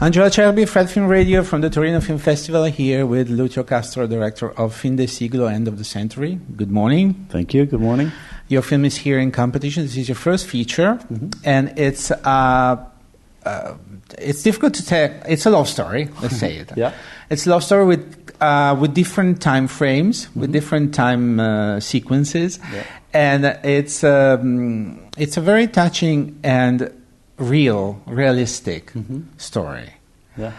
Angelo Acerbi, Fred Film Radio from the Torino Film Festival, here with Lucio Castro, director of FIN DE SIGLO, End of the Century. Good morning. Thank you. Good morning. Your film is here in competition. This is your first feature, and it's difficult to tell. It's a love story. Let's say it. Yeah. It's a love story with different time frames, with different time sequences, and it's a very touching and realistic story. Yeah.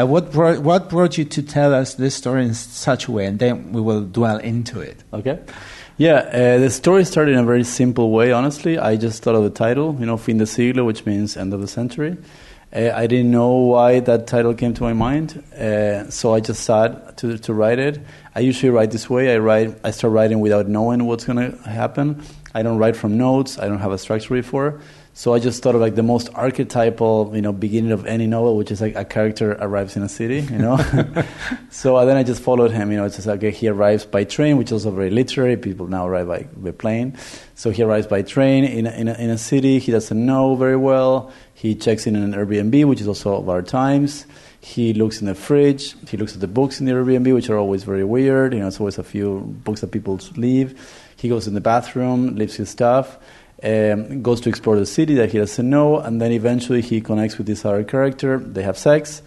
What brought you to tell us this story in such a way, and then we will dwell into it. Okay. Yeah, the story started in a very simple way, honestly. I just thought of the title, Fin de Siglo, which means end of the century. I didn't know why that title came to my mind, so I just sat to write it. I usually write this way. I start writing without knowing what's going to happen. I don't write from notes. I don't have a structure before. So I just thought of like the most archetypal, beginning of any novel, which is like a character arrives in a city, So then I just followed him, it's just like, okay, he arrives by train, which is also very literary. People now arrive by plane. So he arrives by train in a city he doesn't know very well. He checks in an Airbnb, which is also of our times. He looks in the fridge. He looks at the books in the Airbnb, which are always very weird. It's always a few books that people leave. He goes in the bathroom, leaves his stuff. Goes to explore the city that he doesn't know, and then eventually he connects with this other character. They have sex,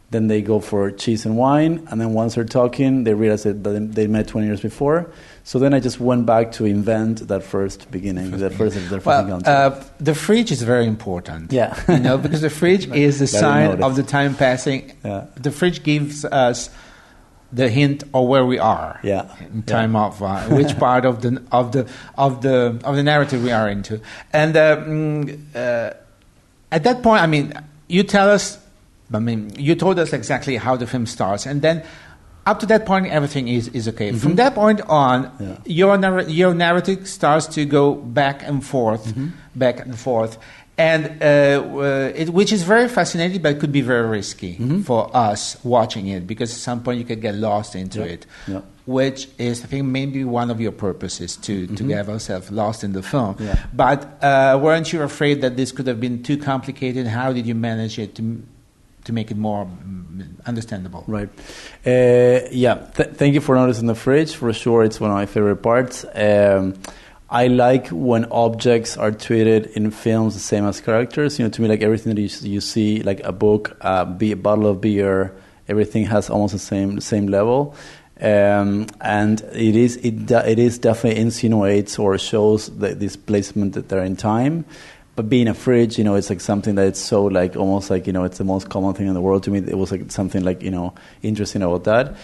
then they go for cheese and wine, and then once they're talking, they realize that they met 20 years before. So then I just went back to invent that first beginning, their first encounter. The fridge is very important. Yeah. Because the fridge is the sign of the time passing. Yeah. The fridge gives us the hint of where we are, in time of which part of the narrative we are into, and at that point, you tell us, you told us exactly how the film starts, and then up to that point, everything is okay. From that point on, your narrative starts to go back and forth, and which is very fascinating, but could be very risky for us watching it, because at some point you could get lost into it, which is, I think, maybe one of your purposes, to get ourselves lost in the film. Yeah. But weren't you afraid that this could have been too complicated? How did you manage it to make it more understandable? Right. Thank you for noticing the fridge. For sure, it's one of my favorite parts. I like when objects are treated in films the same as characters. To me, like everything that you see, like a book, a bottle of beer, everything has almost the same level. And it is definitely insinuates or shows this placement that they're in time. But being a fridge, it's like something that it's so like almost like, it's the most common thing in the world to me. It was like something like, interesting about that.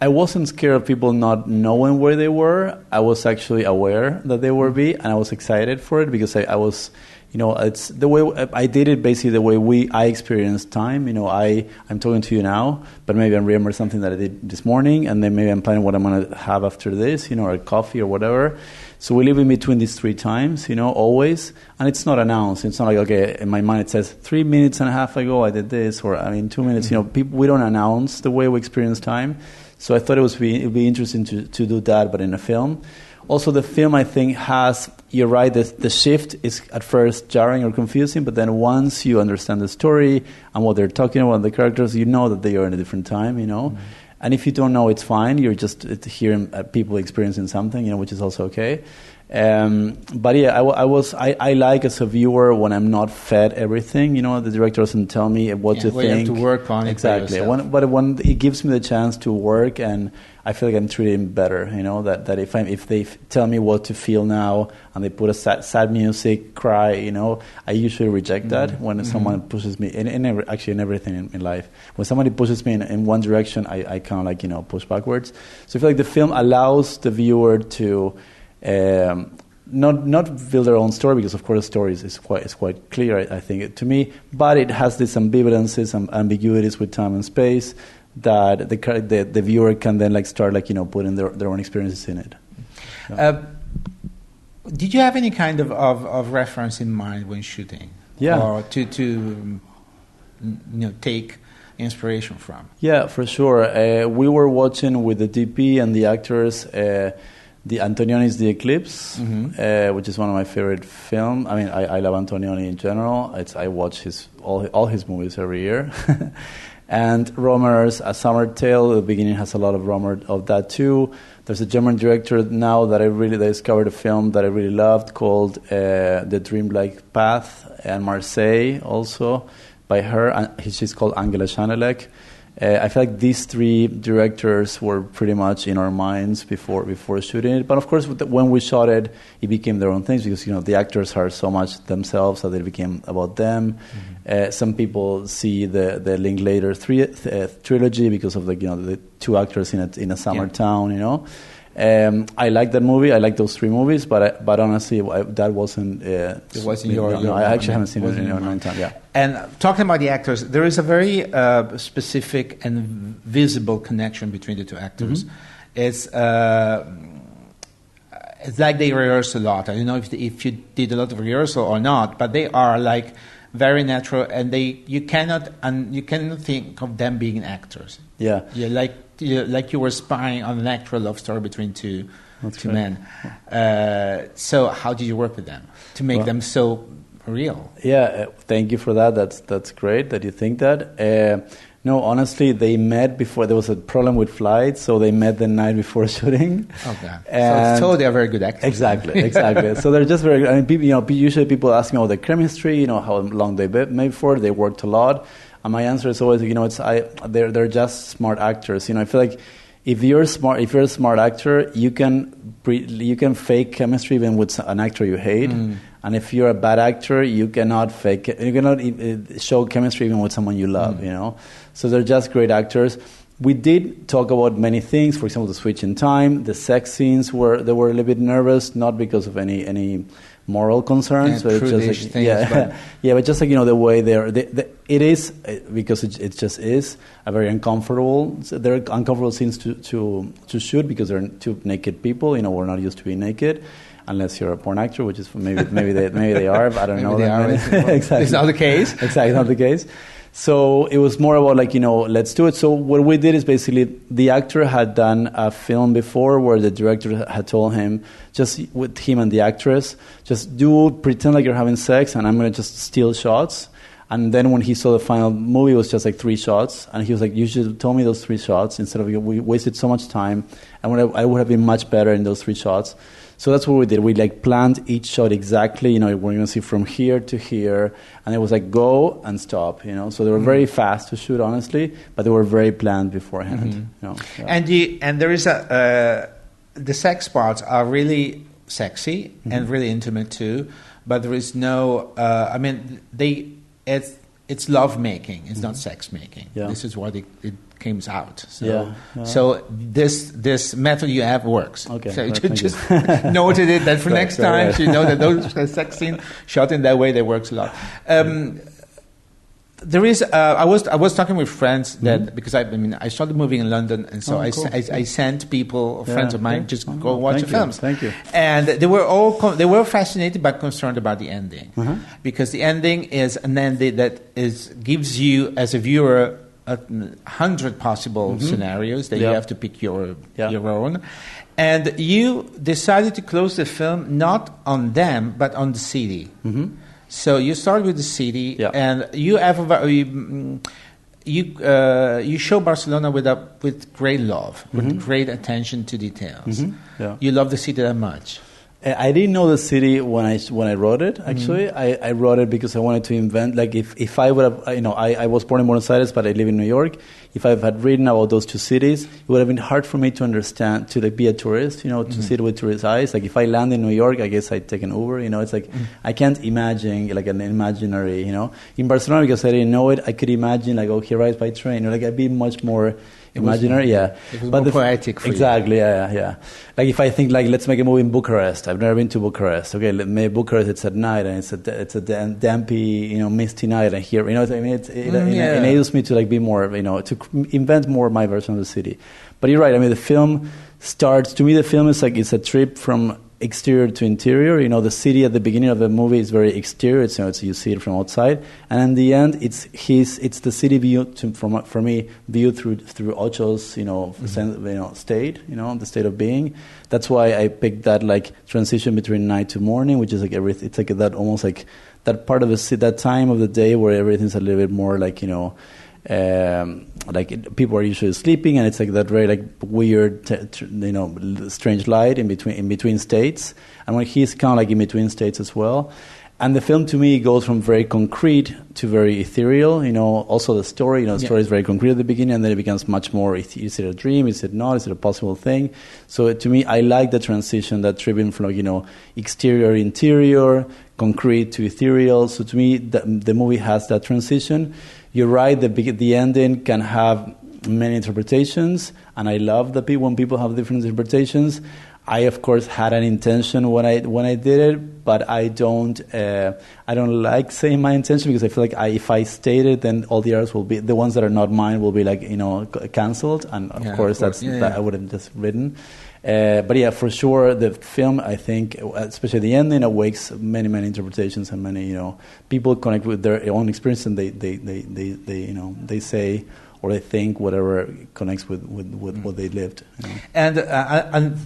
I wasn't scared of people not knowing where they were. I was actually aware that they were and I was excited for it because I was, it's the way I did it basically the way I experienced time. I'm talking to you now, but maybe I remember something that I did this morning, and then maybe I'm planning what I'm going to have after this, or a coffee or whatever. So we live in between these three times, always, and it's not announced. It's not like, okay, in my mind it says 3 minutes and a half ago I did this, or 2 minutes. We don't announce the way we experience time. So I thought it would be interesting to do that, but in a film. Also, the film, I think, has, you're right, the shift is at first jarring or confusing, but then once you understand the story and what they're talking about, the characters, you know that they are in a different time, And if you don't know, it's fine. You're just hearing people experiencing something, which is also okay. But yeah, I like as a viewer when I'm not fed everything. The director doesn't tell me what to think. You have to work on it. Exactly. But when it gives me the chance to work, and I feel like I'm treating better. That if they tell me what to feel now and they put a sad music, cry. I usually reject that when someone pushes me in everything in life. When somebody pushes me in one direction, I kind of like push backwards. So I feel like the film allows the viewer to. Not build their own story, because of course the story is quite clear, I think, to me, but it has these ambivalences and ambiguities with time and space that the viewer can then start putting their own experiences in it. Yeah. Did you have any kind of reference in mind when shooting? Yeah. Or to take inspiration from? Yeah, for sure. We were watching with the DP and the actors The Antonioni's The Eclipse, which is one of my favorite films. I mean, I love Antonioni in general. I watch all his movies every year. And Rohmer's A Summer Tale, the beginning has a lot of Rohmer of that too. There's a German director now that I discovered a film that I really loved called The Dreamlike Path, and Marseille also by her. And she's called Angela Schanelek. I feel like these three directors were pretty much in our minds before shooting it. But of course, when we shot it, it became their own things because the actors are so much themselves that it became about them. Some people see the Linklater trilogy because of the two actors in a summer town. I like that movie. I like those three movies, but honestly, that wasn't. It wasn't your. I actually haven't seen it in a long time. Yeah. And talking about the actors, there is a very specific and visible connection between the two actors. It's like they rehearse a lot. I don't know if you did a lot of rehearsal or not, but they are like very natural, and you cannot think of them being actors. Yeah. Like you were spying on an actual love story between two men. So how did you work with them to make them so real? Yeah, thank you for that. That's great that you think that. No, honestly, they met before. There was a problem with flights, so they met the night before shooting. Okay. So they are very good actors. Exactly. So they're just very. I mean, people, usually people ask me about the chemistry. how long they met before. They worked a lot. And my answer is always, they're just smart actors. I feel like if you're a smart actor, you can fake chemistry even with an actor you hate. And if you're a bad actor, you cannot show chemistry even with someone you love. So they're just great actors. We did talk about many things. For example, the switch in time, the sex scenes they were a little bit nervous, not because of any moral concerns, but it's just but just the way it is because it just is a very uncomfortable. They're uncomfortable scenes to shoot because they're two naked people. We're not used to being naked, unless you're a porn actor, which is maybe they are. But I don't know. They are. Exactly, it's not the case. Exactly, not the case. So it was more about let's do it. So what we did is basically the actor had done a film before where the director had told him, just with him and the actress, just pretend like you're having sex and I'm going to just steal shots. And then when he saw the final movie, it was just like 3 shots. And he was like, you should tell me those 3 shots instead of, we wasted so much time. And I would have been much better in those 3 shots. So that's what we did. We planned each shot exactly. We're going to see from here to here, and it was like go and stop. So they were very fast to shoot, honestly, but they were very planned beforehand. And there is the sex parts are really sexy and really intimate too, but there is no. It's love making. It's not sex making. Yeah. This is what it comes out. So, so this method you have works. Okay. So just noted it that for next time, you know that those sex scenes shot in that way, they works a lot. There is. I was talking with friends that because I shot the movie in London, and so I sent people, friends of mine, just go watch the films. Thank you. And they were fascinated but concerned about the ending, because the ending is an ending that gives you as a viewer 100 possible scenarios that you have to pick your own. And you decided to close the film not on them but on the city. So you start with the city, and you have you show Barcelona with great love, with great attention to details. You love the city that much. I didn't know the city when I wrote it. Actually, I wrote it because I wanted to invent. Like if I would have, I was born in Buenos Aires, but I live in New York. If I had written about those 2 cities, it would have been hard for me to understand, to be a tourist, to see it with tourist eyes. Like if I land in New York, I guess I'd take an Uber. It's like I can't imagine like an imaginary. In Barcelona, because I didn't know it, I could imagine like he arrives by train. Like I'd be much more imaginary, It was more poetic for exactly, you. Yeah. Like if I think like let's make a movie in Bucharest. I've never been to Bucharest. Okay, maybe Bucharest. It's at night and it's a dampy, misty night. And here, it enables me to like be more, to invent more my version of the city. But you're right. The film starts. To me, the film is like it's a trip from exterior to interior. The city at the beginning of the movie is very exterior. It's, you see it from outside, and in the end, it's the city view for me viewed through Ocho's state, the state of being. That's why I picked that like transition between night to morning, which is like everything. It's like that almost like that part of that time of the day where everything's a little bit more like like people are usually sleeping, and it's like that very like weird, strange light in between states. And when he's kind of like in between states as well. And the film to me goes from very concrete to very ethereal. Also the story. The story is very concrete at the beginning, and then it becomes much more. Is it a dream? Is it not? Is it a possible thing? So to me, I like the transition, that tripping from exterior, interior, concrete to ethereal. So to me, the movie has that transition. You're right. The ending can have many interpretations, and I love when people have different interpretations. I, of course, had an intention when I did it, but I don't like saying my intention, because I feel like if I state it, then all the others will be, the ones that are not mine will be like cancelled, and of course that I would have just written. But yeah, for sure, the film, I think, especially the ending, awakes many interpretations, and many people connect with their own experience, and they say or they think whatever connects with what they lived. And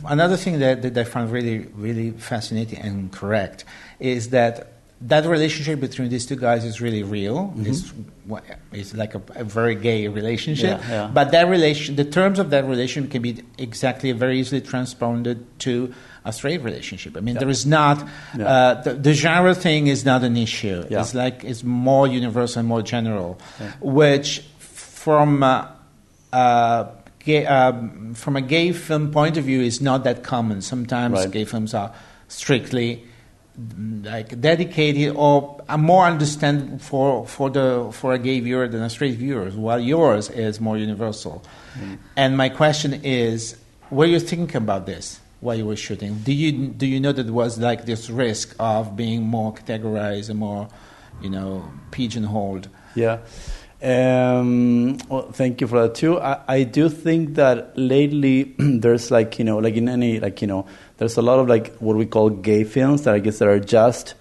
another thing that I found really fascinating and correct is that relationship between these two guys is really real. Mm-hmm. It's like a very gay relationship. Yeah. But the terms of that relationship can be very easily transposed to a straight relationship. I mean, there is not the genre thing is not an issue. Yeah. It's more universal and more general, which from a gay film point of view is not that common. Sometimes gay films are strictly like dedicated or are more understand for a gay viewer than a straight viewer, while yours is more universal. Mm. And my question is, were you thinking about this while you were shooting? Do you know that there was like this risk of being more categorized and more, pigeonholed? Yeah. Well, thank you for that too. I do think that lately there's there's a lot of what we call gay films that I guess that are just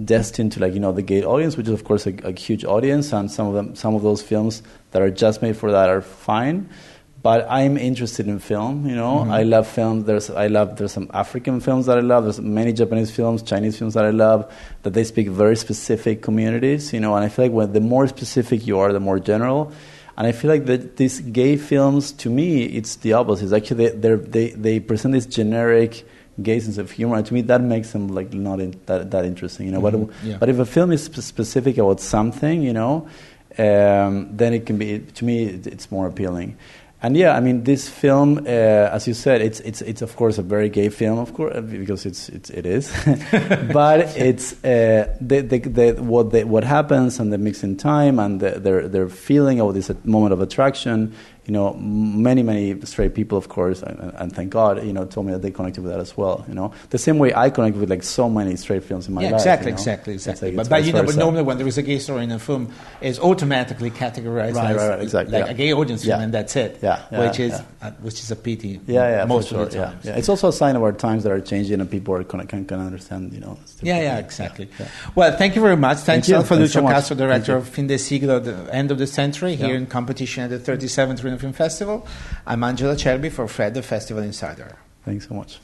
destined to the gay audience, which is of course a huge audience, and some of those films that are just made for that are fine. But I'm interested in film, Mm-hmm. I love film. There's some African films that I love. There's many Japanese films, Chinese films that I love, that they speak very specific communities, and I feel like the more specific you are, the more general. And I feel like that these gay films, to me, it's the opposite. It's actually they present this generic gay sense of humor, and to me that makes them not that interesting, Mm-hmm. But if a film is specific about something, then it can be, to me, it's more appealing. And yeah, I mean, this film, as you said, it's of course a very gay film, of course, because it is. But it's what happens and the mixing time and their feeling of this moment of attraction. Many straight people, of course, and thank God, told me that they connected with that as well. The same way I connect with so many straight films in my life. Exactly. But normally when there is a gay story in a film, it's automatically categorized as a gay audience film, and that's it. Which is a pity. Most of the time. Yeah. It's also a sign of our times that are changing, and people can understand. Exactly. Yeah. Well, thank you very much. Thanks for Lucio Castro, director of FIN DE SIGLO, the End of the Century, here in competition at the 37th Film Festival. I'm Angelo Acerbi for Fred, the Festival Insider. Thanks so much.